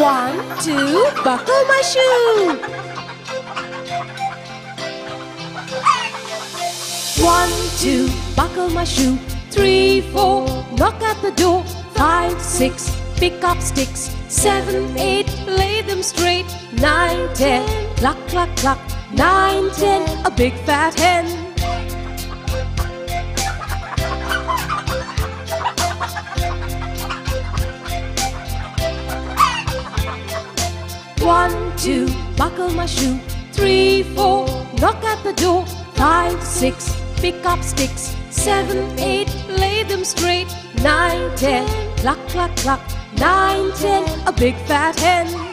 1, 2, buckle my shoe. 1, 2, buckle my shoe. 3, 4, knock at the door. 5, 6, pick up sticks. 7, 8, lay them straight. 9, 10, cluck, cluck, cluck. 9, 10, a big fat hen. 1, 2, buckle my shoe. 3, 4, knock at the door. 5, 6, pick up sticks. 7, 8, lay them straight. 9, 10, cluck, cluck, cluck. 9, 10, a big fat hen.